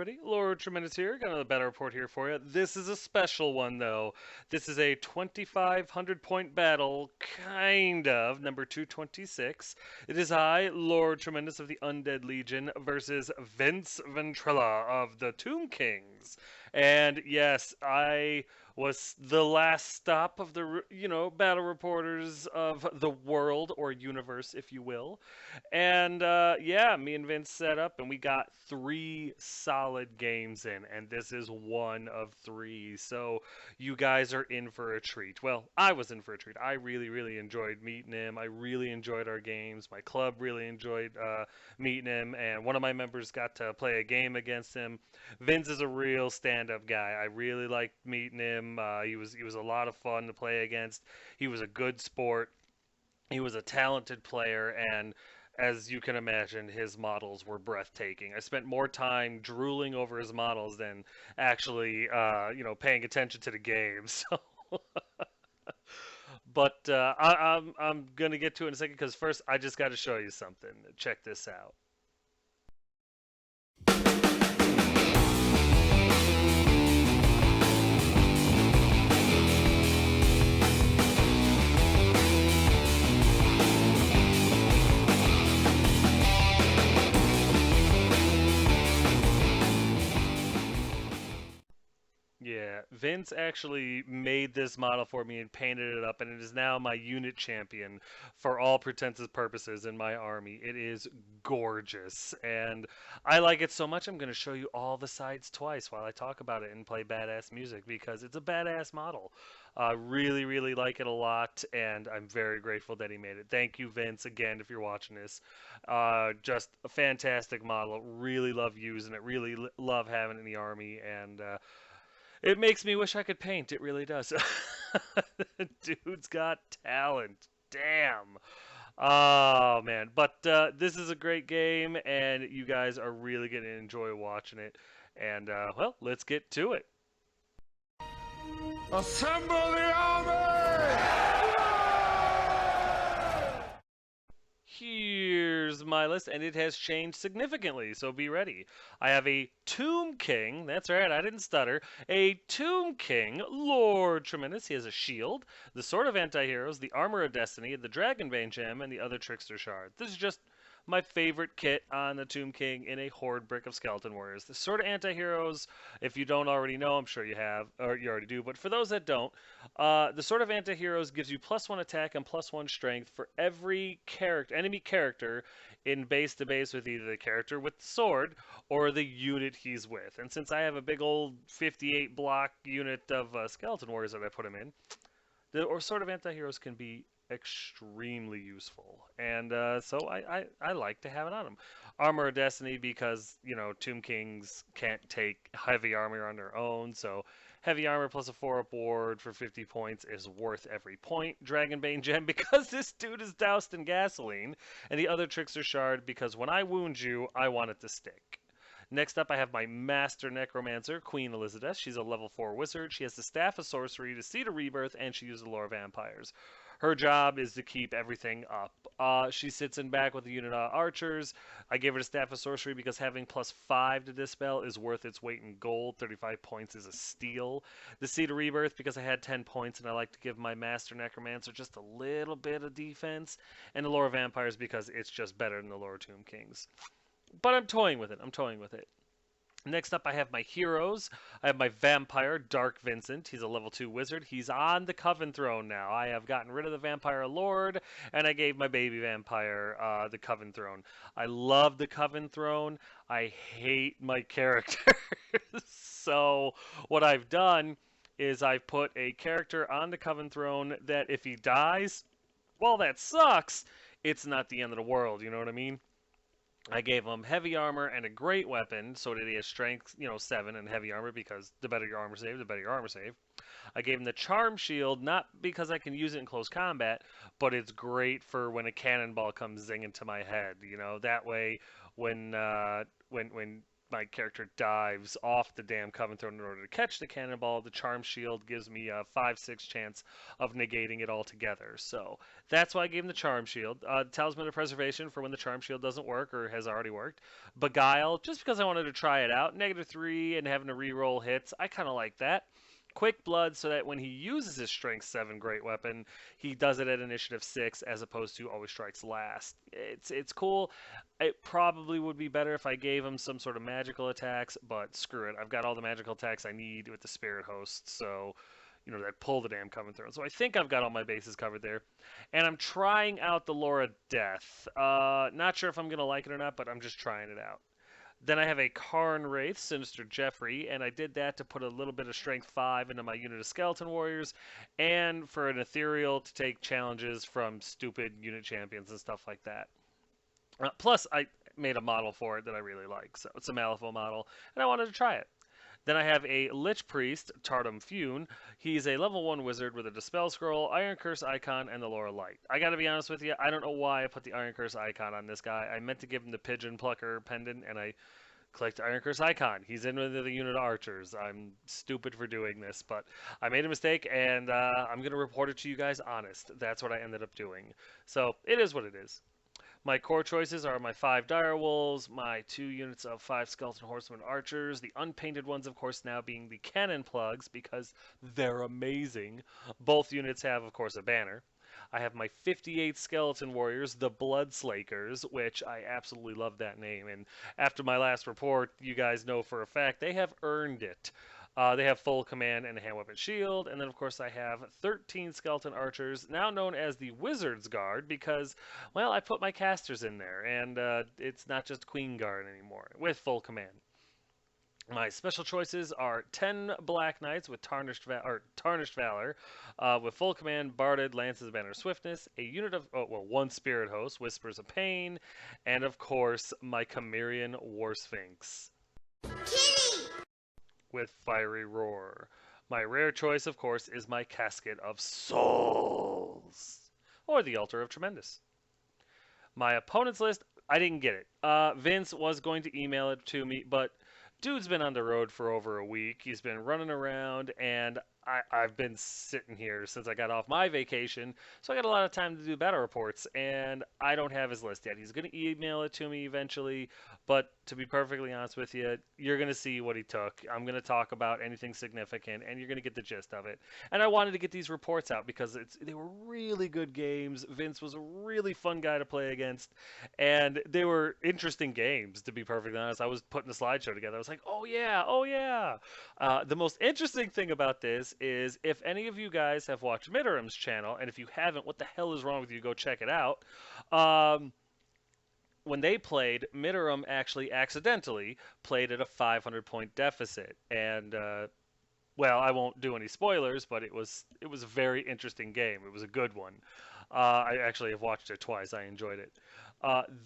everybody. Lord Tremendous here. Got another battle report here for you. This is a special one, though. This is a 2,500 point battle, kind of, number 226. It is I, Lord Tremendous of the Undead Legion, versus Vince Ventrella of the Tomb Kings. And yes, I was the last stop of the, battle reporters of the world, or universe, if you will. And yeah, me and Vince set up, and we got 3 solid games in, and this is one of 3. So you guys are in for a treat. Well, I was in for a treat. I really, really enjoyed meeting him. I really enjoyed our games. My club really enjoyed meeting him, and one of my members got to play a game against him. Vince is a real stand-up guy. I really liked meeting him. He was a lot of fun to play against. He was a good sport. He was a talented player, and as you can imagine, his models were breathtaking. I spent more time drooling over his models than actually, paying attention to the game. So, but I'm gonna get to it in a second because first I just got to show you something. Check this out. Yeah, Vince actually made this model for me and painted it up, and it is now my unit champion for all pretenses purposes in my army. It is gorgeous, and I like it so much I'm going to show you all the sides twice while I talk about it and play badass music because it's a badass model. I really, really like it a lot, and I'm very grateful that he made it. Thank you, Vince, again, if you're watching this. Just a fantastic model. Really love using it. Really love having it in the army, and it makes me wish I could paint. It really does. Dude's got talent. Damn. Oh man, but this is a great game, and you guys are really going to enjoy watching it. And well, let's get to it. Assemble the army! Here's my list, and it has changed significantly, so be ready. I have a Tomb King, that's right, I didn't stutter. A Tomb King, Lord Tremendous. He has a shield, the Sword of Anti-Heroes, the Armor of Destiny, the Dragonbane Gem, and the other Trickster Shard. This is just my favorite kit on the Tomb King in a horde brick of Skeleton Warriors. The Sword of Anti-Heroes, if you don't already know, I'm sure you have, or you already do, but for those that don't, the Sword of Anti-Heroes gives you +1 attack and +1 strength for every enemy character in base to base with either the character with the sword or the unit he's with. And since I have a big old 58 block unit of Skeleton Warriors that I put him in, the Sword of Anti-Heroes can be extremely useful, and so I like to have it on them. Armor of Destiny because Tomb Kings can't take heavy armor on their own, so heavy armor plus a 4-up ward for 50 points is worth every point. Dragonbane Gem because this dude is doused in gasoline, and the other Trickster Shard because when I wound you, I want it to stick. Next up, I have my Master Necromancer, Queen Elizabeth. She's a level 4 wizard. She has the Staff of Sorcery, the Seed of Rebirth, and she uses the Lore of Vampires. Her job is to keep everything up. She sits in back with the unit of archers. I gave her the Staff of Sorcery because having +5 to dispel is worth its weight in gold. 35 points is a steal. The Seed of Rebirth because I had 10 points and I like to give my Master Necromancer just a little bit of defense. And the Lore of Vampires because it's just better than the Lore of Tomb Kings. But I'm toying with it. I'm toying with it. Next up, I have my heroes. I have my vampire, Dark Vincent. He's a level 2 wizard. He's on the Coven Throne now. I have gotten rid of the Vampire Lord, and I gave my baby vampire the Coven Throne. I love the Coven Throne. I hate my character. So what I've done is I've put a character on the Coven Throne that if he dies, well, that sucks. It's not the end of the world, you know what I mean? I gave him heavy armor and a great weapon, so that he has strength, 7 and heavy armor, because the better your armor save, the better your armor save. I gave him the charm shield, not because I can use it in close combat, but it's great for when a cannonball comes zinging to my head. That way, when my character dives off the damn Coven Throne in order to catch the cannonball. The Charm Shield gives me a 5/6 chance of negating it altogether. So that's why I gave him the Charm Shield. Talisman of Preservation for when the Charm Shield doesn't work or has already worked. Beguile, just because I wanted to try it out. -3 and having to re-roll hits. I kind of like that. Quick Blood, so that when he uses his Strength 7 great weapon, he does it at Initiative 6 as opposed to always strikes last. It's cool. It probably would be better if I gave him some sort of magical attacks, but screw it. I've got all the magical attacks I need with the Spirit Host, so that pull the damn Coven Throne. So I think I've got all my bases covered there. And I'm trying out the Laura Death. Not sure if I'm gonna like it or not, but I'm just trying it out. Then I have a Karn Wraith, Sinister Jeffrey, and I did that to put a little bit of Strength 5 into my unit of Skeleton Warriors, and for an Ethereal to take challenges from stupid unit champions and stuff like that. Plus, I made a model for it that I really like, so it's a Malifaux model, and I wanted to try it. Then I have a Lich Priest, Tardum Fune. He's a level 1 wizard with a Dispel Scroll, Iron Curse icon, and the Laura Light. I gotta be honest with you, I don't know why I put the Iron Curse icon on this guy. I meant to give him the Pigeon Plucker pendant, and I clicked Iron Curse icon. He's in with the unit of archers. I'm stupid for doing this, but I made a mistake, and I'm going to report it to you guys honest. That's what I ended up doing. So it is what it is. My core choices are my 5 Dire Wolves, my 2 units of 5 Skeleton Horsemen Archers, the unpainted ones, of course, now being the Cannon Plugs because they're amazing. Both units have, of course, a banner. I have my 58 Skeleton Warriors, the Bloodslakers, which I absolutely love that name. And after my last report, you guys know for a fact they have earned it. They have full command and a hand weapon shield. And then, of course, I have 13 Skeleton Archers, now known as the Wizard's Guard, because, well, I put my casters in there. And it's not just Queen Guard anymore, with full command. My special choices are 10 Black Knights with Tarnished Valor, with full command, Barded, Lance's Banner of Swiftness, a unit of, 1 Spirit Host, Whispers of Pain, and of course, my Chimerian War Sphinx. Kitty! With Fiery Roar. My rare choice, of course, is my Casket of Souls, or the Altar of Tremendous. My opponent's list, I didn't get it. Vince was going to email it to me, but dude's been on the road for over a week. He's been running around, and I've been sitting here since I got off my vacation, so I got a lot of time to do battle reports, and I don't have his list yet. He's going to email it to me eventually, but to be perfectly honest with you, you're going to see what he took. I'm going to talk about anything significant, and you're going to get the gist of it. And I wanted to get these reports out because they were really good games. Vince was a really fun guy to play against, and they were interesting games, to be perfectly honest. I was putting a slideshow together. I was like, oh yeah, oh yeah. The most interesting thing about this is if any of you guys have watched Midorum's channel, and if you haven't, what the hell is wrong with you? Go check it out. When they played, Midorum actually accidentally played at a 500-point deficit, and well, I won't do any spoilers, but it was a very interesting game. It was a good one. I actually have watched it twice. I enjoyed it.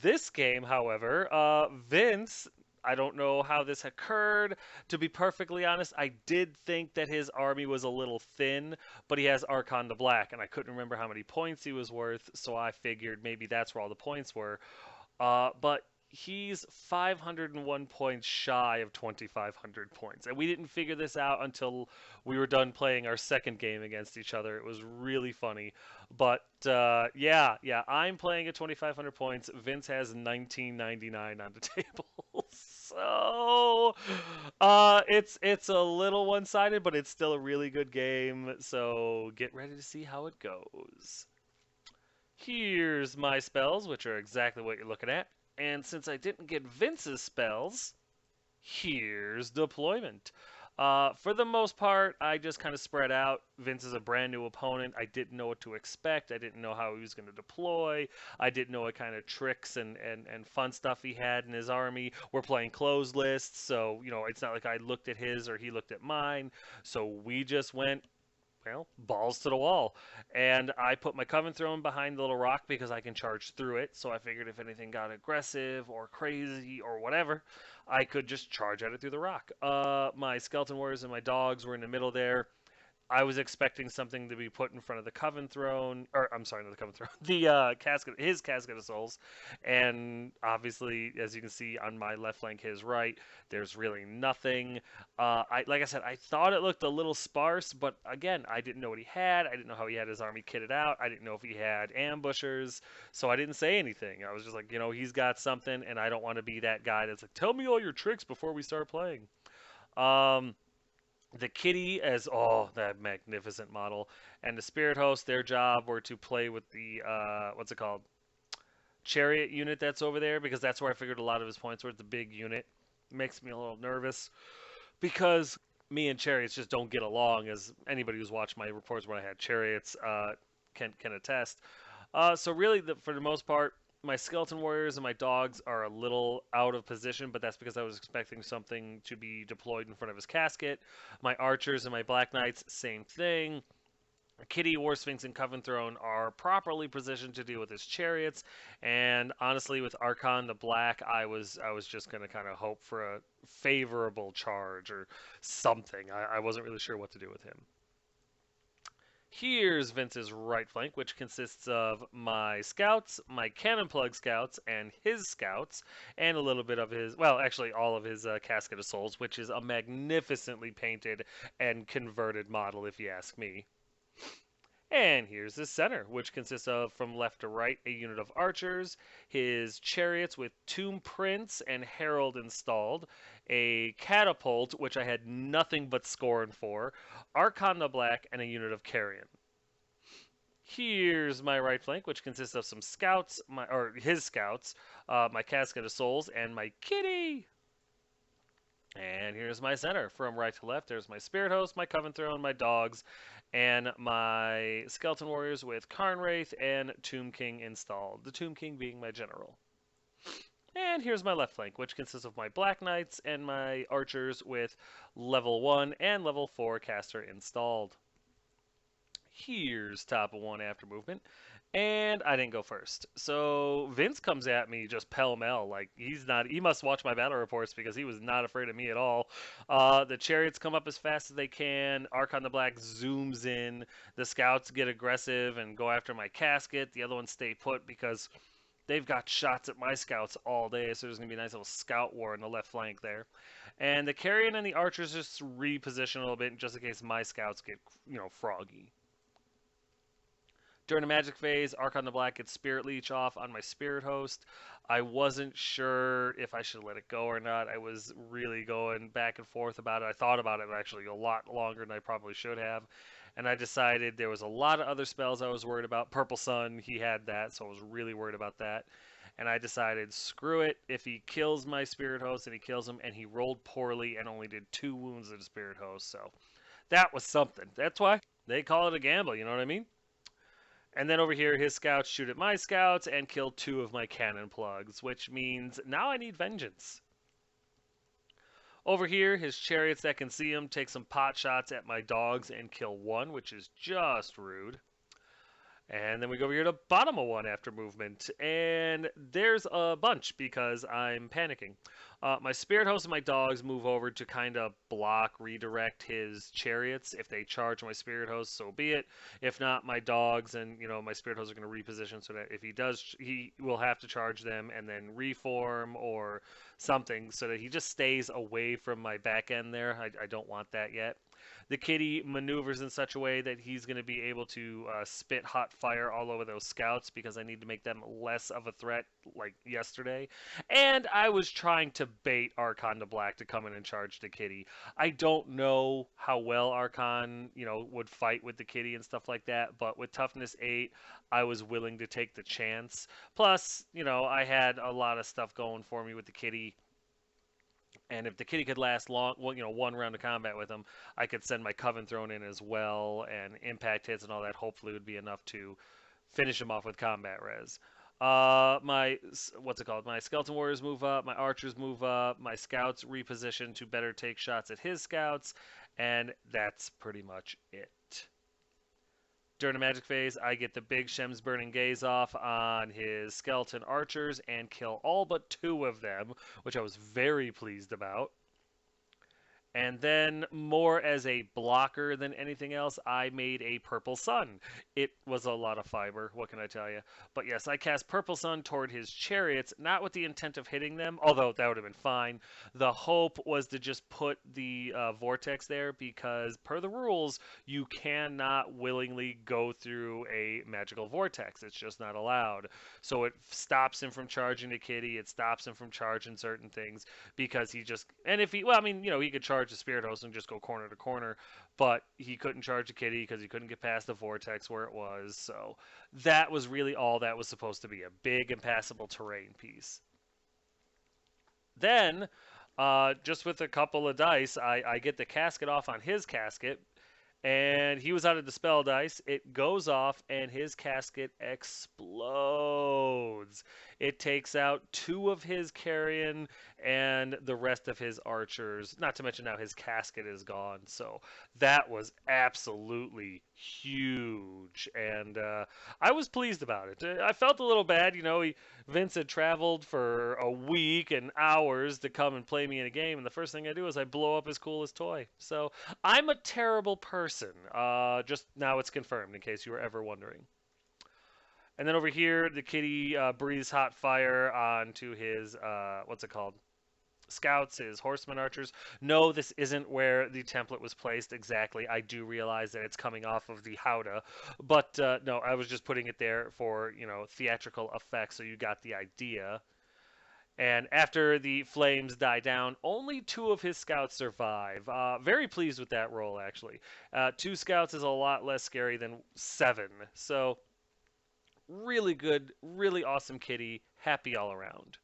This game, however, Vince, I don't know how this occurred. To be perfectly honest, I did think that his army was a little thin, but he has Archon the Black, and I couldn't remember how many points he was worth, so I figured maybe that's where all the points were. But he's 501 points shy of 2,500 points. And we didn't figure this out until we were done playing our second game against each other. It was really funny. But yeah, I'm playing at 2,500 points. Vince has 1999 on the table. So it's a little one-sided, but it's still a really good game. So get ready to see how it goes. Here's my spells, which are exactly what you're looking at. And since I didn't get Vince's spells, here's deployment. For the most part, I just kind of spread out. Vince is a brand new opponent. I didn't know what to expect. I didn't know how he was going to deploy. I didn't know what kind of tricks and fun stuff he had in his army. We're playing closed lists, so, it's not like I looked at his or he looked at mine. So we just went, well, balls to the wall. And I put my Coven Throne behind the little rock because I can charge through it. So I figured if anything got aggressive or crazy or whatever, I could just charge at it through the rock. My Skeleton Warriors and my dogs were in the middle there. I was expecting something to be put in front of the Coven Throne, or I'm sorry, not the Coven Throne, the casket, his Casket of Souls, and obviously, as you can see on my left flank, his right, there's really nothing. Like I said, I thought it looked a little sparse, but again, I didn't know what he had. I didn't know how he had his army kitted out. I didn't know if he had ambushers, so I didn't say anything. I was just like, he's got something, and I don't want to be that guy that's like, tell me all your tricks before we start playing. Um, the kitty as that magnificent model, and the spirit host, their job were to play with the what's it called, chariot unit that's over there, because that's where I figured a lot of his points were. The big unit makes me a little nervous because me and chariots just don't get along, as anybody who's watched my reports when I had chariots can attest. So really, for the most part, my skeleton warriors and my dogs are a little out of position, but that's because I was expecting something to be deployed in front of his casket. My archers and my black knights, same thing. Kitty, War Sphinx, and Coven Throne are properly positioned to deal with his chariots, and honestly, with Archon the Black, I was just gonna kind of hope for a favorable charge or something. I wasn't really sure what to do with him. Here's Vince's right flank, which consists of my scouts, my cannon plug scouts, and his scouts, and a little bit of his, well, actually all of his Casket of Souls, which is a magnificently painted and converted model, if you ask me. And here's his center, which consists of, from left to right, a unit of archers, his chariots with tomb prints and herald installed, a catapult, which I had nothing but scorn for, Archon the Black, and a unit of carrion. Here's my right flank, which consists of some scouts, his scouts, my Casket of Souls, and my kitty. And here's my center. From right to left, there's my Spirit Host, my Coven Throne, my dogs, and my Skeleton Warriors with Karnwraith and Tomb King installed. The Tomb King being my general. And here's my left flank, which consists of my Black Knights and my Archers with level 1 and level 4 caster installed. Here's top of 1 after movement. And I didn't go first. So Vince comes at me just pell-mell. Like, he must watch my battle reports because he was not afraid of me at all. The chariots come up as fast as they can. Archon the Black zooms in. The scouts get aggressive and go after my casket. The other ones stay put because they've got shots at my scouts all day. So there's going to be a nice little scout war in the left flank there. And the carrion and the archers just reposition a little bit just in case my scouts get, froggy. During the magic phase, Archon the Black gets Spirit Leech off on my Spirit Host. I wasn't sure if I should let it go or not. I was really going back and forth about it. I thought about it actually a lot longer than I probably should have. And I decided there was a lot of other spells I was worried about. Purple Sun, he had that, so I was really worried about that. And I decided, screw it. If he kills my Spirit Host and he kills him, and he rolled poorly and only did 2 wounds to the Spirit Host, so that was something. That's why they call it a gamble, you know what I mean? And then over here, his scouts shoot at my scouts and kill 2 of my cannon plugs, which means now I need vengeance. Over here, his chariots that can see him take some pot shots at my dogs and kill 1, which is just rude. And then we go over here to bottom of 1 after movement, and there's a bunch because I'm panicking. My Spirit Host and my dogs move over to kind of block, redirect his chariots. If they charge my Spirit Host, so be it. If not, my dogs and my Spirit Host are going to reposition so that if he does, he will have to charge them and then reform or something so that he just stays away from my back end there. I don't want that yet. The kitty maneuvers in such a way that he's going to be able to spit hot fire all over those scouts because I need to make them less of a threat like yesterday. And I was trying to bait Archon the Black to come in and charge the kitty. I don't know how well Archon, would fight with the kitty and stuff like that, but with toughness 8, I was willing to take the chance. Plus, I had a lot of stuff going for me with the kitty. And if the kitty could last long, 1 round of combat with him, I could send my Coven Throne in as well, and impact hits and all that hopefully would be enough to finish him off with combat res. My Skeleton Warriors move up, my Archers move up, my Scouts reposition to better take shots at his Scouts, and that's pretty much it. During the magic phase, I get the big Shem's Burning Gaze off on his skeleton archers and kill all but 2 of them, which I was very pleased about. And then, more as a blocker than anything else, I made a Purple Sun. It was a lot of fiber, what can I tell you? But yes, I cast Purple Sun toward his chariots, not with the intent of hitting them, although that would have been fine. The hope was to just put the vortex there because, per the rules, you cannot willingly go through a magical vortex. It's just not allowed. So it stops him from charging the kitty, it stops him from charging certain things because he just, and if he, well, I mean, he could charge the spirit host and just go corner to corner, but he couldn't charge the kitty because he couldn't get past the vortex where it was. So that was really all that was supposed to be, a big impassable terrain piece. Then, just with a couple of dice, I get the casket off on his casket, and he was out of dispel dice. It goes off, and his casket explodes. It takes out two of his carrion and the rest of his archers. Not to mention now his casket is gone. So that was absolutely huge, and I was pleased about it. I felt a little bad, Vince had traveled for a week and hours to come and play me in a game, and the first thing I do is I blow up his coolest toy. So I'm a terrible person. Just now it's confirmed, in case you were ever wondering. And then over here, the kitty breathes hot fire onto his, what's it called? Scouts, his horseman archers. No, this isn't where the template was placed exactly. I do realize that it's coming off of the howdah, but no, I was just putting it there for, theatrical effect, so you got the idea. And after the flames die down, only two of his scouts survive. Very pleased with that roll, actually. Two scouts is a lot less scary than seven. So, really good, really awesome kitty. Happy all around.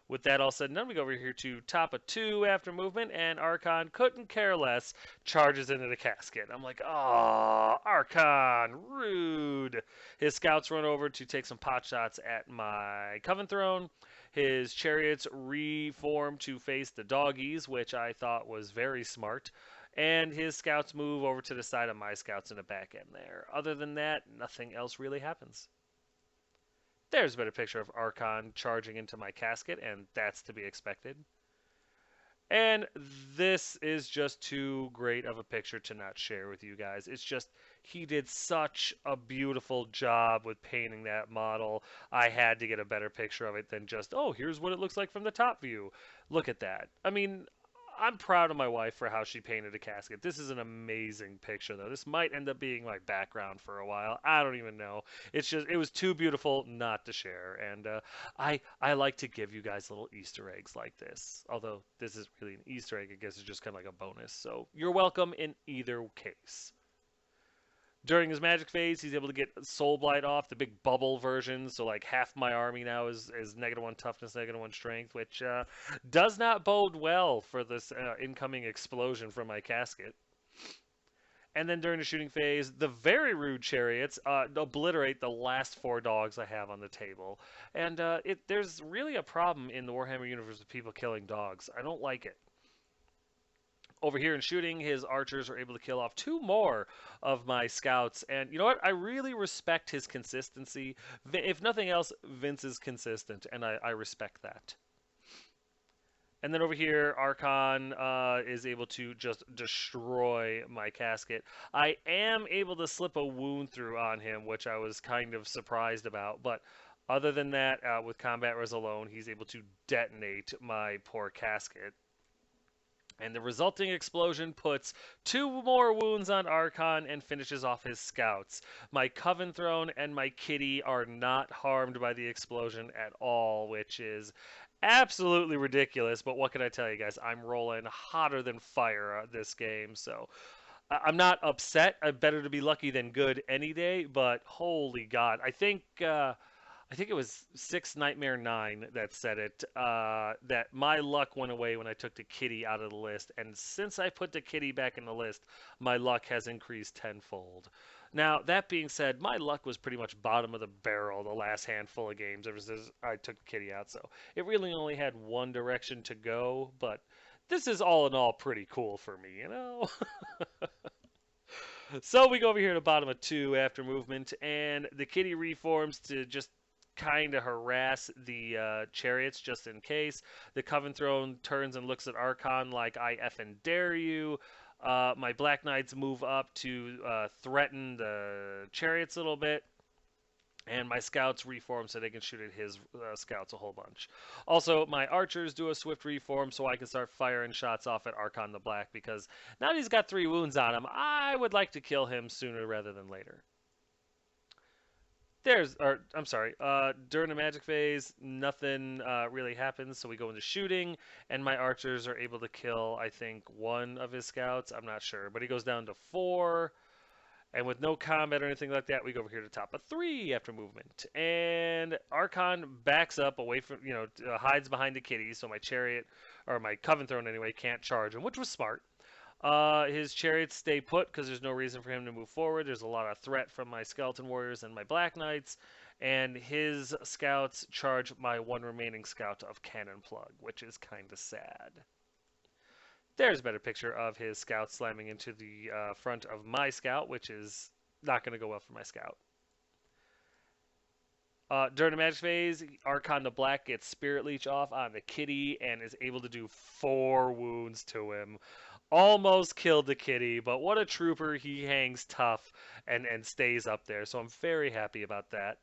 With that all said and done, we go over here to top of 2 after movement, and Archon couldn't care less, charges into the casket. I'm like, oh, Archon, rude. His scouts run over to take some pot shots at my Coven Throne. His chariots reform to face the doggies, which I thought was very smart. And his scouts move over to the side of my scouts in the back end there. Other than that, nothing else really happens. There's a better picture of Archon charging into my casket, and that's to be expected. And this is just too great of a picture to not share with you guys. It's just, he did such a beautiful job with painting that model. I had to get a better picture of it than just, oh, here's what it looks like from the top view. Look at that. I mean, I'm proud of my wife for how she painted a casket. This is an amazing picture, though. This might end up being my background for a while. I don't even know. It's just, it was too beautiful not to share. And I like to give you guys little Easter eggs like this. Although this is really an Easter egg, I guess it's just kind of like a bonus. So you're welcome in either case. During his magic phase, he's able to get Soul Blight off, the big bubble version. So like half my army now is -1 toughness, -1 strength, which does not bode well for this incoming explosion from my casket. And then during the shooting phase, the very rude chariots obliterate the last 4 dogs I have on the table. And there's really a problem in the Warhammer universe with people killing dogs. I don't like it. Over here in shooting, his archers are able to kill off 2 more of my scouts. And you know what? I really respect his consistency. If nothing else, Vince is consistent, and I respect that. And then over here, Archon is able to just destroy my casket. I am able to slip a wound through on him, which I was kind of surprised about. But other than that, with combat res alone, he's able to detonate my poor casket. And the resulting explosion puts 2 more wounds on Archon and finishes off his scouts. My Coven Throne and my kitty are not harmed by the explosion at all, which is absolutely ridiculous. But what can I tell you guys? I'm rolling hotter than fire this game, so I'm not upset. I'm better to be lucky than good any day, but holy God. I think it was 6 Nightmare 9 that said it, that my luck went away when I took the kitty out of the list. And since I put the kitty back in the list, my luck has increased tenfold. Now, that being said, my luck was pretty much bottom of the barrel the last handful of games ever since I took the kitty out. So it really only had one direction to go, but this is all in all pretty cool for me, you know? So we go over here to bottom of 2 after movement, and the kitty reforms to just kind of harass the chariots just in case. The Coven Throne turns and looks at Archon like I effing dare you. My Black Knights move up to threaten the chariots a little bit. And my scouts reform so they can shoot at his scouts a whole bunch. Also, my archers do a swift reform so I can start firing shots off at Archon the Black because now that he's got 3 wounds on him, I would like to kill him sooner rather than later. I'm sorry, during the magic phase, nothing really happens, so we go into shooting, and my archers are able to kill, I think, 1 of his scouts. I'm not sure, but he goes down to 4. And with no combat or anything like that, we go over here to top of 3 after movement. And Archon backs up away from, hides behind the kitty, so my chariot, or my Coven Throne anyway, can't charge him, which was smart. His chariots stay put because there's no reason for him to move forward. There's a lot of threat from my Skeleton Warriors and my Black Knights. And his scouts charge my 1 remaining scout of Cannon Plug, which is kind of sad. There's a better picture of his scout slamming into the front of my scout, which is not going to go well for my scout. During the magic phase, Archon the Black gets Spirit Leech off on the kitty and is able to do 4 wounds to him. Almost killed the kitty, but what a trooper. He hangs tough and stays up there, so I'm very happy about that.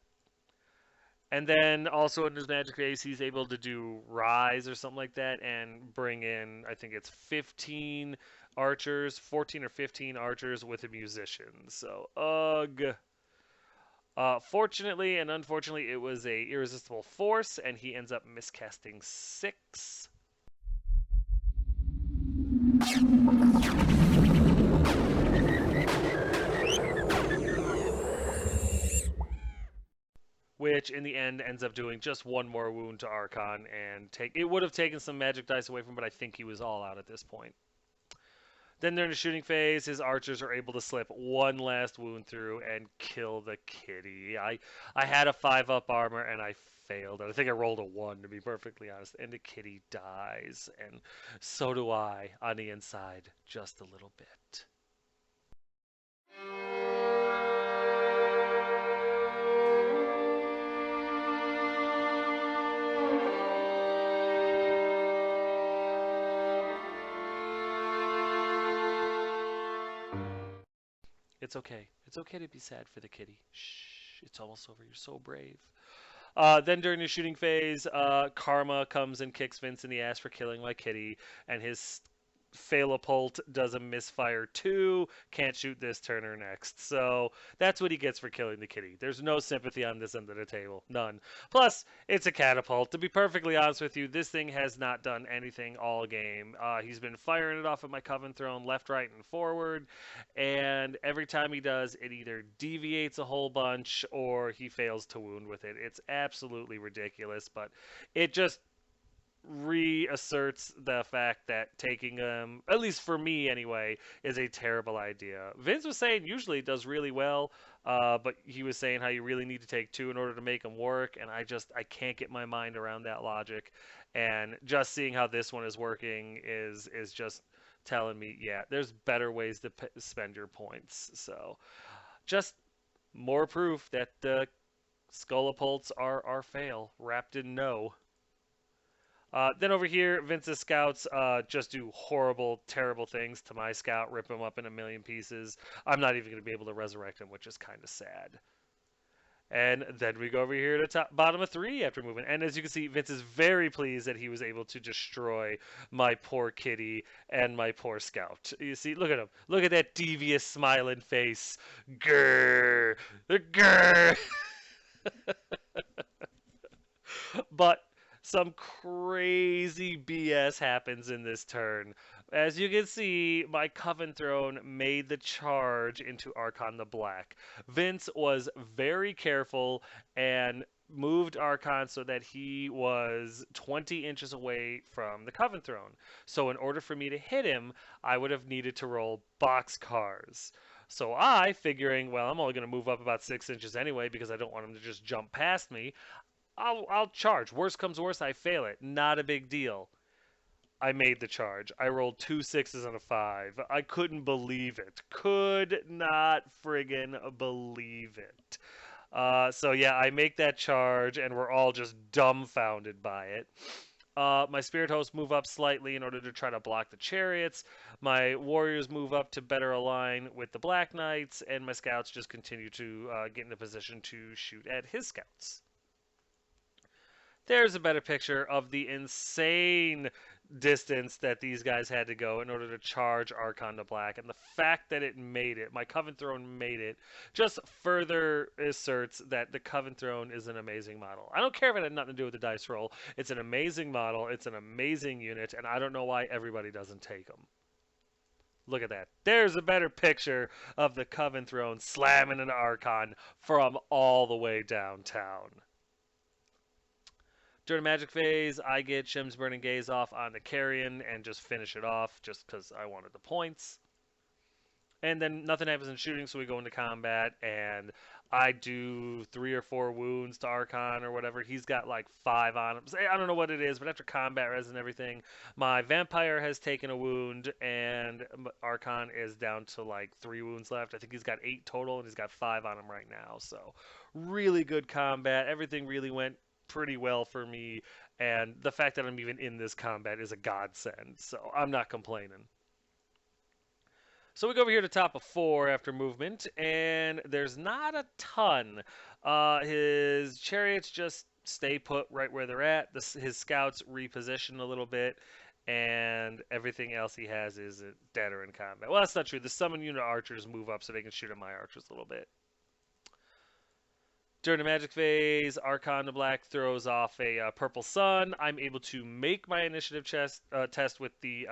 And then also in his magic phase, he's able to do Rise or something like that and bring in, I think it's 15 archers, 14 or 15 archers with a musician. So, ugh. Fortunately and unfortunately, it was a irresistible force, and he ends up miscasting 6. Which in the end ends up doing just 1 more wound to Archon, and it would have taken some magic dice away from him, but I think he was all out at this point. Then during the shooting phase, his archers are able to slip 1 last wound through and kill the kitty. I had a 5-up armor and I failed. I think I rolled a 1 to be perfectly honest, and the kitty dies, and so do I on the inside just a little bit. It's okay. It's okay to be sad for the kitty. Shh, it's almost over. You're so brave. Then during the shooting phase, Karma comes and kicks Vince in the ass for killing my kitty, and his Failapult does a misfire 2, can't shoot this turn or next. So that's what he gets for killing the kitty. There's no sympathy on this end of the table. None. Plus, it's a catapult. To be perfectly honest with you, this thing has not done anything all game. He's been firing it off at my Coven Throne left, right, and forward. And every time he does, it either deviates a whole bunch or he fails to wound with it. It's absolutely ridiculous, but it just reasserts the fact that taking them, at least for me anyway, is a terrible idea. Vince was saying usually it does really well, but he was saying how you really need to take 2 in order to make them work, and I can't get my mind around that logic. And just seeing how this one is working is just telling me, yeah, there's better ways to spend your points. So just more proof that the Skullapults are fail, wrapped in no. Then over here, Vince's scouts just do horrible, terrible things to my scout, rip him up in a million pieces. I'm not even going to be able to resurrect him, which is kind of sad. And then we go over here to bottom of 3 after moving. And as you can see, Vince is very pleased that he was able to destroy my poor kitty and my poor scout. You see, look at him. Look at that devious smiling face. Grrr. Grrr. But some crazy BS happens in this turn. As you can see, my Coven Throne made the charge into Archon the Black. Vince was very careful and moved Archon so that he was 20 inches away from the Coven Throne. So in order for me to hit him, I would have needed to roll boxcars. So I, figuring, well, I'm only going to move up about 6 inches anyway because I don't want him to just jump past me, I'll charge. Worst comes worst, I fail it. Not a big deal. I made the charge. I rolled 2 6s and a 5. I couldn't believe it. Could not friggin' believe it. So yeah, I make that charge, and we're all just dumbfounded by it. My spirit hosts move up slightly in order to try to block the chariots. My warriors move up to better align with the black knights, and my scouts just continue to get into position to shoot at his scouts. There's a better picture of the insane distance that these guys had to go in order to charge Archon to Black. And the fact that it made it, my Coven Throne made it, just further asserts that the Coven Throne is an amazing model. I don't care if it had nothing to do with the dice roll. It's an amazing model, it's an amazing unit, and I don't know why everybody doesn't take them. Look at that. There's a better picture of the Coven Throne slamming an Archon from all the way downtown. During the magic phase, I get Shim's Burning Gaze off on the Carrion and just finish it off just because I wanted the points. And then nothing happens in shooting, so we go into combat, and I do 3 or 4 wounds to Archon or whatever. He's got like 5 on him. I don't know what it is, but after combat res and everything, my Vampire has taken a wound, and Archon is down to like 3 wounds left. I think he's got 8 total, and he's got 5 on him right now. So really good combat. Everything really went pretty well for me, and the fact that I'm even in this combat is a godsend, so I'm not complaining. So we go over here to top of 4 after movement, and there's not a ton. His chariots just stay put right where they're at. His scouts reposition a little bit, and everything else he has is dead or in combat. Well, that's not true. The summon unit archers move up so they can shoot at my archers a little bit. During the magic phase, Archon the Black throws off a purple sun. I'm able to make my initiative test with the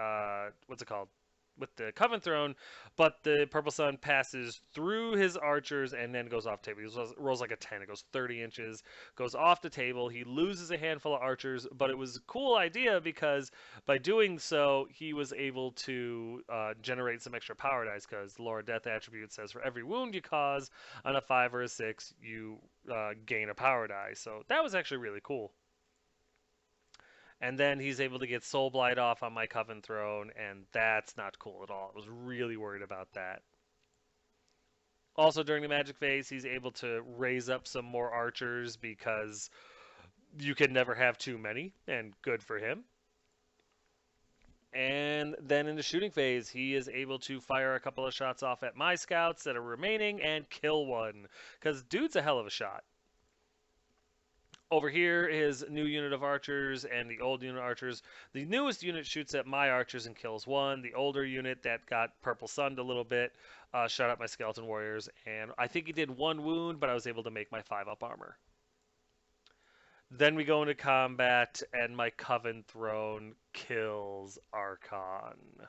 what's it called? With the Coven Throne, but the purple sun passes through his archers and then goes off the table. He rolls like a 10. It goes 30 inches, goes off the table. He loses a handful of archers, but it was a cool idea because by doing so, he was able to generate some extra power dice because the Lore of Death attribute says for every wound you cause on a 5 or a 6, you gain a power die. So that was actually really cool. And then he's able to get Soul Blight off on my Coven Throne, and that's not cool at all. I was really worried about that. Also, during the magic phase, he's able to raise up some more archers because you can never have too many, and good for him. And then in the shooting phase, he is able to fire a couple of shots off at my scouts that are remaining and kill one, because dude's a hell of a shot. Over here, his new unit of archers and the old unit of archers. The newest unit shoots at my archers and kills one. The older unit that got purple sunned a little bit shot at my skeleton warriors. And I think he did 1 wound, but I was able to make my 5-up armor. Then we go into combat, and my Coven Throne kills Archon.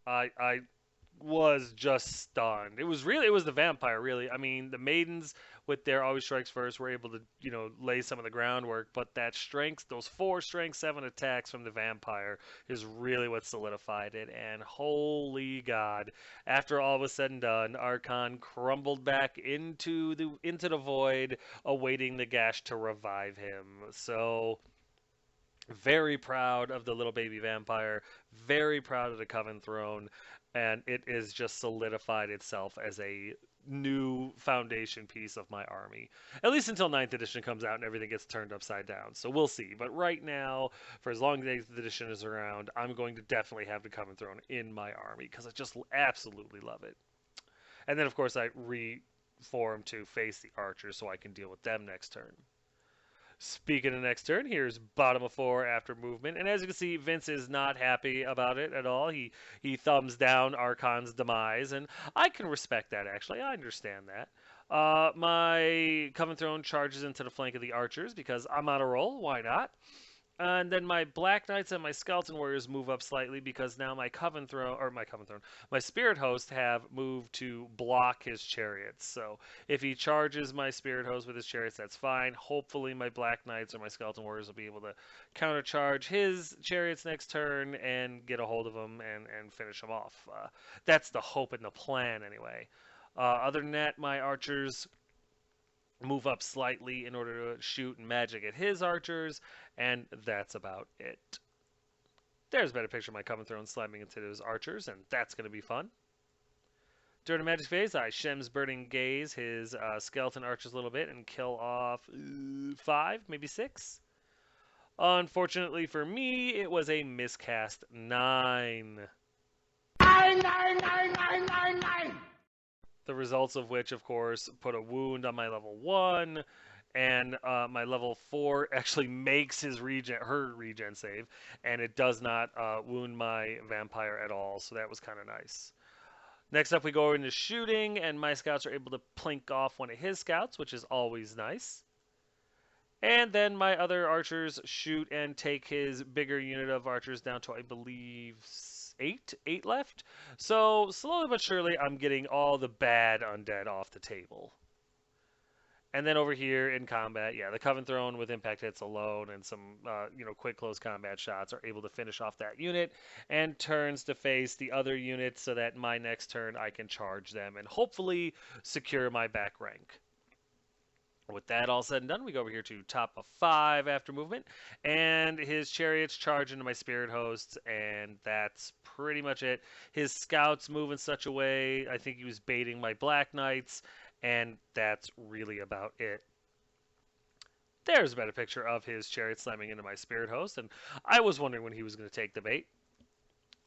I was just stunned. It was the Vampire, really. I mean, the maidens with their always strikes first were able to, lay some of the groundwork, but that strength, those 4 strength 7 attacks from the Vampire is really what solidified it. And holy God, after all was said and done, Archon crumbled back into the void, awaiting the gash to revive him. So very proud of the little baby vampire, very proud of the Coven Throne, and it is just solidified itself as a new foundation piece of my army. At least until 9th edition comes out and everything gets turned upside down. So we'll see. But right now, for as long as 8th edition is around, I'm going to definitely have the Coven Throne in my army because I just absolutely love it. And then, of course, I reform to face the archers so I can deal with them next turn. Speaking of next turn, here's bottom of 4 after movement. And as you can see, Vince is not happy about it at all. He thumbs down Archon's demise, and I can respect that, actually. I understand that. My Coven Throne charges into the flank of the archers because I'm on a roll. Why not? And then my Black Knights and my Skeleton Warriors move up slightly because now my Spirit Host have moved to block his chariots. So if he charges my Spirit Host with his chariots, that's fine. Hopefully my Black Knights or my Skeleton Warriors will be able to countercharge his chariots next turn and get a hold of him and finish him off. That's the hope and the plan anyway. Other than that, my archers move up slightly in order to shoot and magic at his archers, and that's about it. There's a better picture of my Coven Throne slamming into those archers, and that's going to be fun. During the magic phase, I Shem's Burning Gaze his skeleton archers a little bit and kill off 5, maybe 6. Unfortunately for me, it was a miscast 9. Nine, nine, nine, nine, nine, nine. The results of which, of course, put a wound on my level 1, and my level 4 actually makes her regen save, and it does not wound my vampire at all, so that was kind of nice. Next up, we go into shooting, and my scouts are able to plink off one of his scouts, which is always nice. And then my other archers shoot and take his bigger unit of archers down to, I believe, 8 left. So slowly but surely, I'm getting all the bad undead off the table. And then over here in combat, yeah, the Coven Throne with impact hits alone and some, quick close combat shots are able to finish off that unit and turns to face the other unit so that my next turn I can charge them and hopefully secure my back rank. With that all said and done, we go over here to top of 5 after movement, and his chariots charge into my spirit hosts, and that's pretty much it. His scouts move in such a way, I think he was baiting my black knights, and that's really about it. There's a better picture of his chariot slamming into my spirit host, and I was wondering when he was going to take the bait.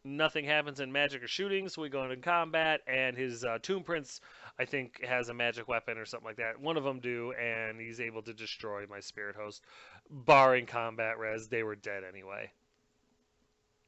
Nothing happens in magic or shooting, so we go into combat, and his Tomb Prince, I think, has a magic weapon or something like that. One of them do, and he's able to destroy my spirit host. Barring combat res, they were dead anyway.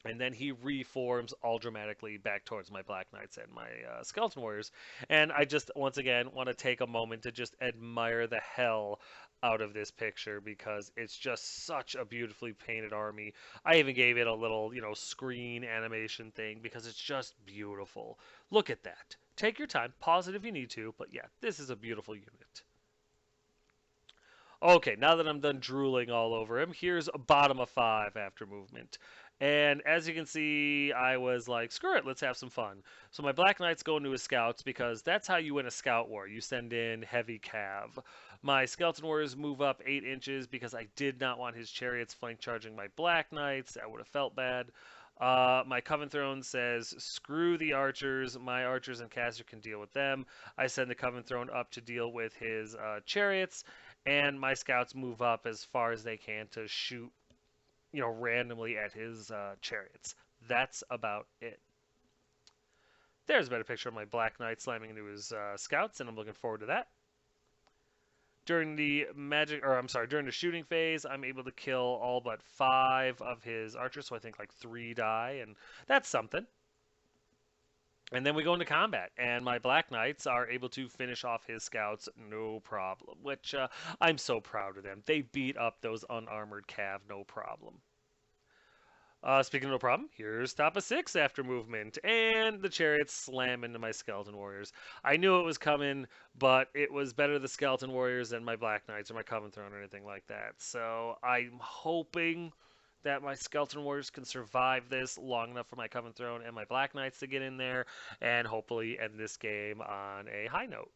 And then he reforms all dramatically back towards my Black Knights and my Skeleton Warriors. And I just, once again, want to take a moment to just admire the hell out of this picture because it's just such a beautifully painted army. I even gave it a little, screen animation thing because it's just beautiful. Look at that. Take your time, pause it if you need to, but yeah, this is a beautiful unit. Okay, now that I'm done drooling all over him, here's a bottom of 5 after movement. And as you can see, I was like, screw it, let's have some fun. So my Black Knights go into his scouts because that's how you win a scout war. You send in heavy cav. My Skeleton Warriors move up 8 inches because I did not want his chariots flank charging my Black Knights. That would have felt bad. My Coven Throne says, screw the archers. My archers and caster can deal with them. I send the Coven Throne up to deal with his chariots. And my scouts move up as far as they can to shoot randomly at his chariots. That's about it. There's a better picture of my Black Knight slamming into his scouts, and I'm looking forward to that. During the during the shooting phase, I'm able to kill all but 5 of his archers, so I think like 3 die, and that's something. And then we go into combat, and my Black Knights are able to finish off his scouts no problem, which I'm so proud of them. They beat up those unarmored cav no problem. Speaking of no problem, here's top of 6 after movement, and the chariots slam into my Skeleton Warriors. I knew it was coming, but it was better the Skeleton Warriors than my Black Knights or my Coven Throne or anything like that. So I'm hoping that my Skeleton Warriors can survive this long enough for my Coven Throne and my Black Knights to get in there and hopefully end this game on a high note.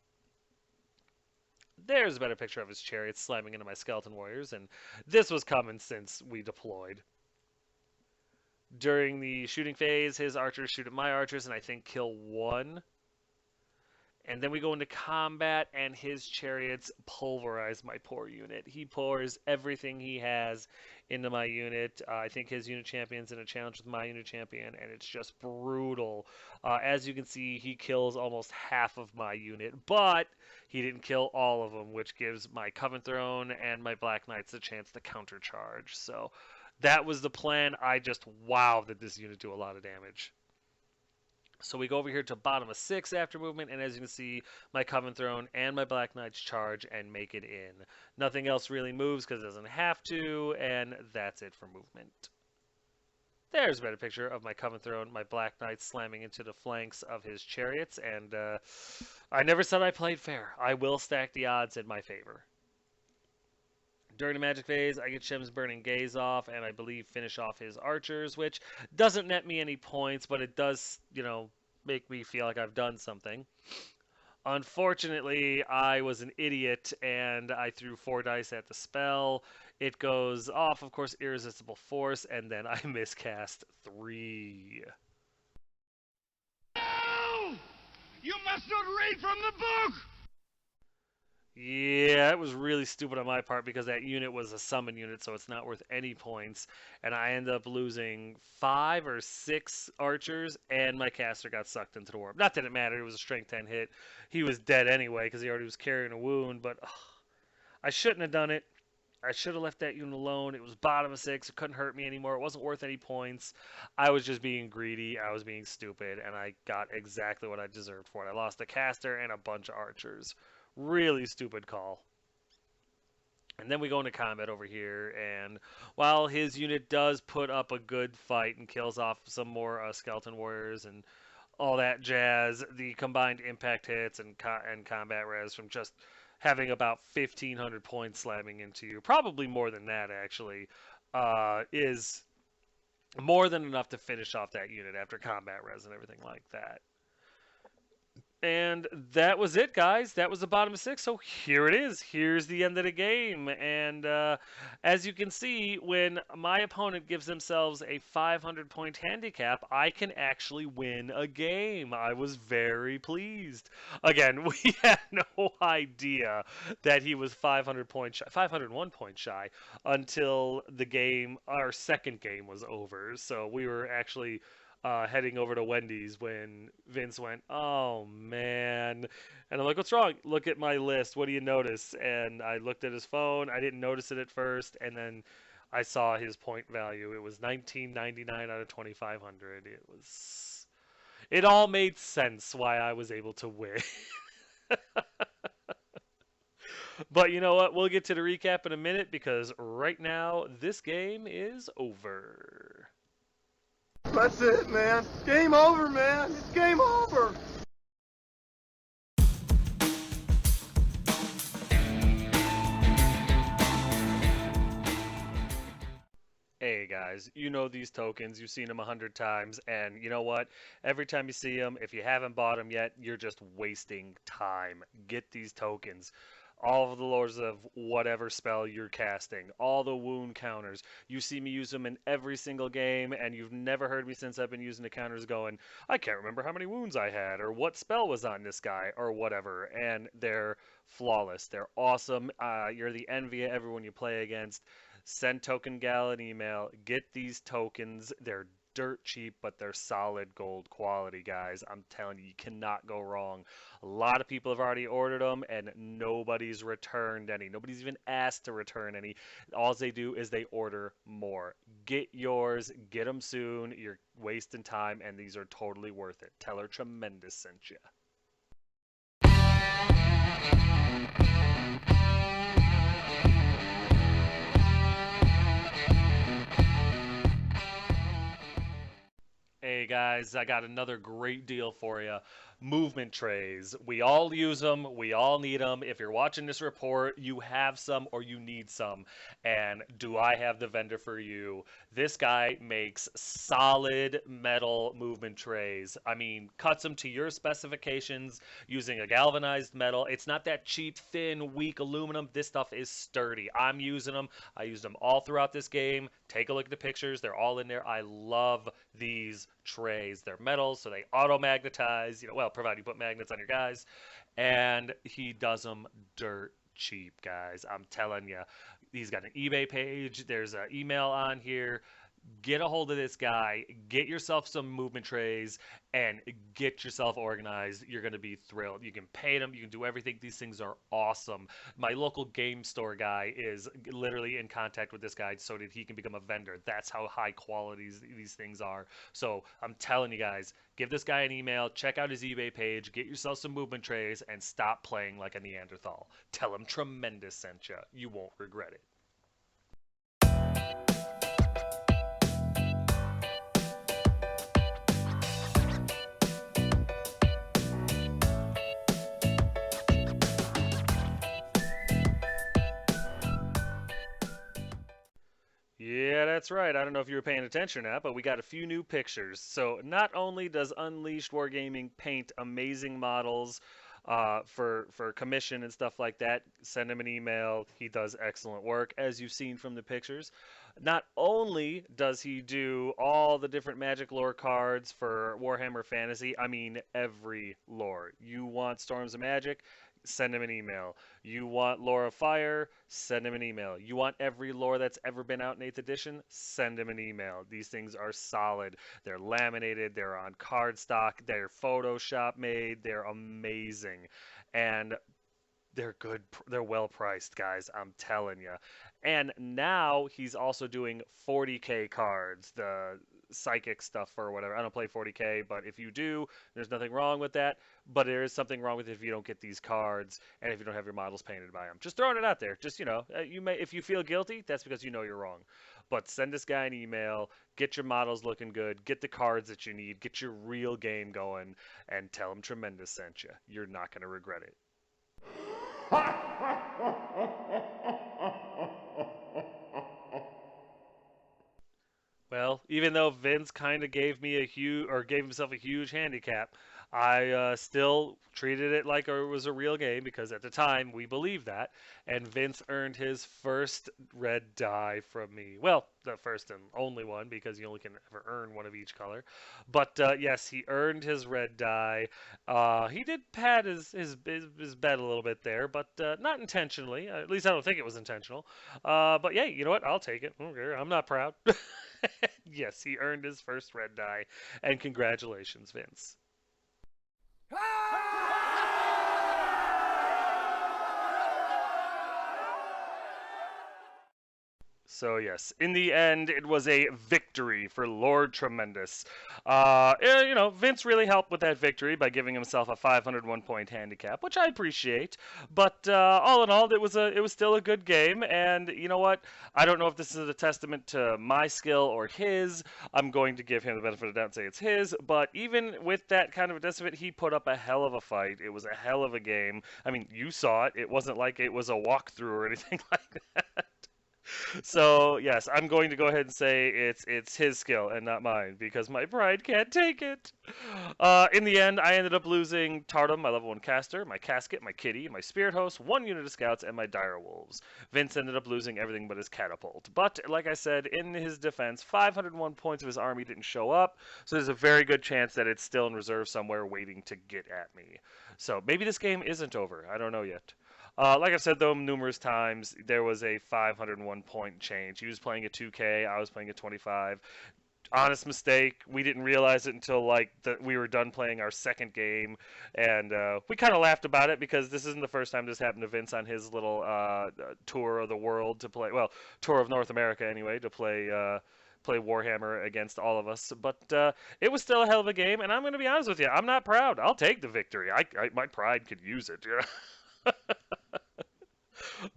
There's a better picture of his chariots slamming into my Skeleton Warriors, and this was coming since we deployed. During the shooting phase, his archers shoot at my archers and I think kill 1. And then we go into combat, and his chariots pulverize my poor unit. He pours everything he has into my unit. I think his unit champion's in a challenge with my unit champion, and it's just brutal. As you can see, he kills almost half of my unit, but he didn't kill all of them, which gives my Coven Throne and my Black Knights a chance to countercharge. So that was the plan. I just, wow, did this unit do a lot of damage. So we go over here to bottom of 6 after movement, and as you can see, my Coven Throne and my Black Knights charge and make it in. Nothing else really moves because it doesn't have to, and that's it for movement. There's a better picture of my Coven Throne, my Black Knight slamming into the flanks of his chariots, and I never said I played fair. I will stack the odds in my favor. During the magic phase, I get Shem's Burning Gaze off, and I believe finish off his archers, which doesn't net me any points, but it does, make me feel like I've done something. Unfortunately, I was an idiot, and I threw 4 dice at the spell. It goes off, of course, Irresistible Force, and then I miscast 3. No! You must not read from the book! Yeah, it was really stupid on my part because that unit was a summon unit, so it's not worth any points. And I ended up losing 5 or 6 archers, and my caster got sucked into the warp. Not that it mattered, it was a strength 10 hit. He was dead anyway because he already was carrying a wound, but I shouldn't have done it. I should have left that unit alone. It was bottom of 6. It couldn't hurt me anymore. It wasn't worth any points. I was just being greedy. I was being stupid, and I got exactly what I deserved for it. I lost a caster and a bunch of archers. Really stupid call. And then we go into combat over here, and while his unit does put up a good fight and kills off some more skeleton warriors and all that jazz, the combined impact hits and combat res from just having about 1,500 points slamming into you, probably more than that actually, is more than enough to finish off that unit after combat res and everything like that. And that was it, guys. That was the bottom of 6. So here it is. Here's the end of the game. And as you can see, when my opponent gives themselves a 500-point handicap, I can actually win a game. I was very pleased. Again, we had no idea that he was 501 points shy until the game, our second game, was over. So we were actually heading over to Wendy's when Vince went, "Oh man," and I'm like, "What's wrong?" Look at my list. What do you notice? And I looked at his phone. I didn't notice it at first, and then I saw his point value. It was 1999 out of 2,500. It all made sense why I was able to win. But you know what? We'll get to the recap in a minute because right now this game is over. That's it, man. Game over, man. It's game over. Hey guys, you know these tokens, you've seen them 100 times, and you know what? Every time you see them, if you haven't bought them yet, you're just wasting time. Get these tokens. All of the lords of whatever spell you're casting, all the wound counters. You see me use them in every single game, and you've never heard me since I've been using the counters going, I can't remember how many wounds I had, or what spell was on this guy, or whatever. And they're flawless. They're awesome. You're the envy of everyone you play against. Send Token Gal an email. Get these tokens. They're dirt cheap, but they're solid gold quality, guys. I'm telling you, you cannot go wrong. A lot of people have already ordered them, and nobody's returned any. Nobody's even asked to return any. All they do is they order more. Get yours. Get them soon. You're wasting time, and these are totally worth it. Tell her Tremendous sent you. Hey guys, I got another great deal for you. Movement trays. We all use them. We all need them. If you're watching this report, you have some or you need some. And do I have the vendor for you? This guy makes solid metal movement trays. I mean, cuts them to your specifications using a galvanized metal. It's not that cheap, thin, weak aluminum. This stuff is sturdy. I'm using them. I used them all throughout this game. Take a look at the pictures. They're all in there. I love these trays. They're metal, so they auto-magnetize. Well, provided you put magnets on your guys. And he does them dirt cheap, guys. I'm telling you. He's got an eBay page. There's an email on here. Get a hold of this guy. Get yourself some movement trays and get yourself organized. You're going to be thrilled. You can paint them. You can do everything. These things are awesome. My local game store guy is literally in contact with this guy so that he can become a vendor. That's how high quality these things are. So I'm telling you guys, give this guy an email. Check out his eBay page. Get yourself some movement trays and stop playing like a Neanderthal. Tell him Tremendous sent you. You won't regret it. Yeah, that's right. I don't know if you were paying attention or not, but we got a few new pictures. So not only does Unleashed Wargaming paint amazing models for commission and stuff like that, send him an email. He does excellent work, as you've seen from the pictures. Not only does he do all the different Magic lore cards for Warhammer Fantasy, I mean every lore. You want Storms of Magic? Send him an email. You want Lore of Fire? Send him an email. You want every lore that's ever been out in 8th edition? Send him an email. These things are solid. They're laminated. They're on cardstock. They're Photoshop made. They're amazing. And they're good. They're well priced, guys. I'm telling you. And now he's also doing 40K cards, the psychic stuff or whatever. I don't play 40K, but if you do, there's nothing wrong with that. But there is something wrong with it if you don't get these cards and if you don't have your models painted by them. Just throwing it out there. Just, you may, if you feel guilty, that's because you know you're wrong. But send this guy an email, get your models looking good, get the cards that you need, get your real game going, and tell him Tremendous sent you. You're not going to regret it. Well, even though Vince kind of gave me gave himself a huge handicap, I still treated it like it was a real game because at the time we believed that, and Vince earned his first red die from me. Well, the first and only one because you only can ever earn one of each color. But yes, he earned his red die. He did pad his bet a little bit there, but not intentionally. At least I don't think it was intentional. But yeah, you know what? I'll take it. Okay, I'm not proud. Yes, he earned his first red die, and congratulations, Vince. So yes, in the end, it was a victory for Lord Tremendous. Vince really helped with that victory by giving himself a 501-point handicap, which I appreciate. But all in all, it was still a good game. And you know what? I don't know if this is a testament to my skill or his. I'm going to give him the benefit of the doubt and say it's his. But even with that kind of a testament, he put up a hell of a fight. It was a hell of a game. I mean, you saw it. It wasn't like it was a walkthrough or anything like that. So yes, I'm going to go ahead and say it's his skill and not mine because my pride can't take it. In the end, I ended up losing Tardum, my level 1 caster, my casket, my kitty, my spirit host, 1 unit of scouts, and my dire wolves. Vince ended up losing everything but his catapult. But like I said, in his defense, 501 points of his army didn't show up, so there's a very good chance that it's still in reserve somewhere waiting to get at me. So maybe this game isn't over. I don't know yet. Like I've said, though, numerous times, there was a 501-point change. He was playing a 2K, I was playing a 25. Honest mistake. We didn't realize it until we were done playing our second game, and we kind of laughed about it because this isn't the first time this happened to Vince on his little tour of the world to play. Well, tour of North America anyway to play Warhammer against all of us. But it was still a hell of a game, and I'm going to be honest with you, I'm not proud. I'll take the victory. My pride could use it.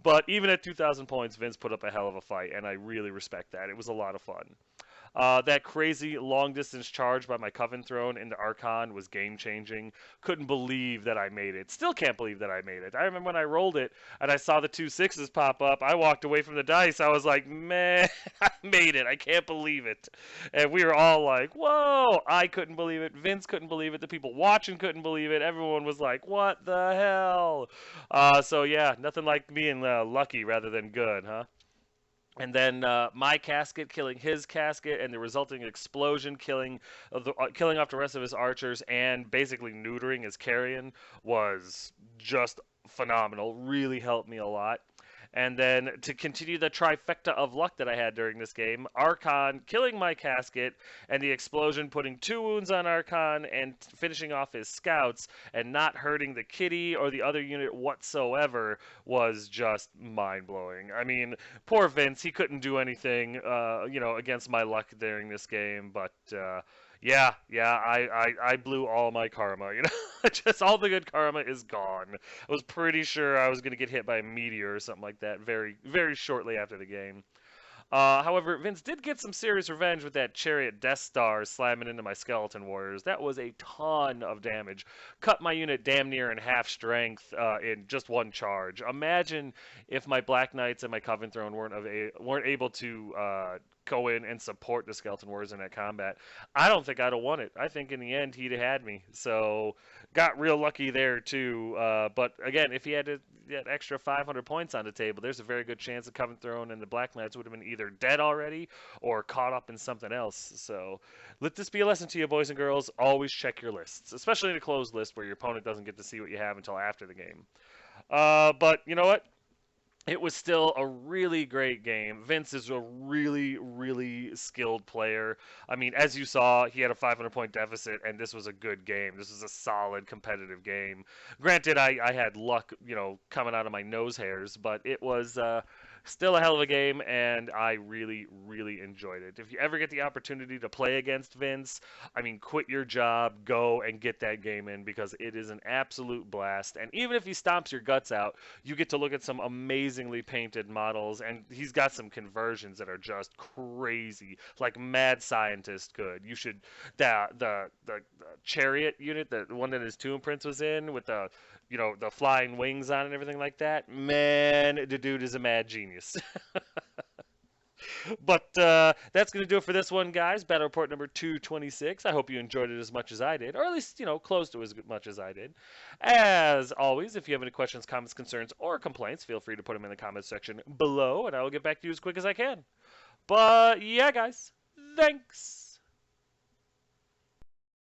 But even at 2,000 points, Vince put up a hell of a fight, and I really respect that. It was a lot of fun. That crazy long-distance charge by my Coven Throne into Archon was game-changing. Couldn't believe that I made it. Still can't believe that I made it. I remember when I rolled it, and I saw the 2 6s pop up, I walked away from the dice. I was like, man, I made it. I can't believe it. And we were all like, whoa. I couldn't believe it. Vince couldn't believe it. The people watching couldn't believe it. Everyone was like, what the hell? So, yeah, nothing like being lucky rather than good, huh? And then my casket killing his casket, and the resulting explosion killing off the rest of his archers, and basically neutering his carrion was just phenomenal. Really helped me a lot. And then to continue the trifecta of luck that I had during this game, Archon killing my casket, and the explosion putting 2 wounds on Archon and finishing off his scouts and not hurting the kitty or the other unit whatsoever was just mind-blowing. I mean, poor Vince, he couldn't do anything, against my luck during this game, but yeah, I blew all my karma, just all the good karma is gone. I was pretty sure I was going to get hit by a meteor or something like that very, very shortly after the game. However, Vince did get some serious revenge with that Chariot Death Star slamming into my Skeleton Warriors. That was a ton of damage. Cut my unit damn near in half strength in just one charge. Imagine if my Black Knights and my Coven Throne weren't able to go in and support the Skeleton Warriors in that combat. I don't think I'd have won it. I think in the end he'd have had me. So got real lucky there too. But again, if he had that extra 500 points on the table, there's a very good chance the Coven Throne and the Black Knights would have been either dead already or caught up in something else. So let this be a lesson to you, boys and girls. Always check your lists, especially in a closed list where your opponent doesn't get to see what you have until after the game. But you know what? It was still a really great game. Vince is a really, really skilled player. I mean, as you saw, he had a 500-point deficit, and this was a good game. This was a solid, competitive game. Granted, I had luck, coming out of my nose hairs, but it was still a hell of a game, and I really, really enjoyed it. If you ever get the opportunity to play against Vince, I mean, quit your job, go and get that game in, because it is an absolute blast. And even if he stomps your guts out, you get to look at some amazingly painted models, and he's got some conversions that are just crazy, like mad scientist good. You should the chariot unit, the one that his Tomb Prince was in with the the flying wings on and everything like that. Man, the dude is a mad genius. But that's going to do it for this one, guys. Battle Report number 226. I hope you enjoyed it as much as I did, or at least, close to as much as I did. As always, if you have any questions, comments, concerns, or complaints, feel free to put them in the comments section below, and I will get back to you as quick as I can. But yeah, guys, thanks.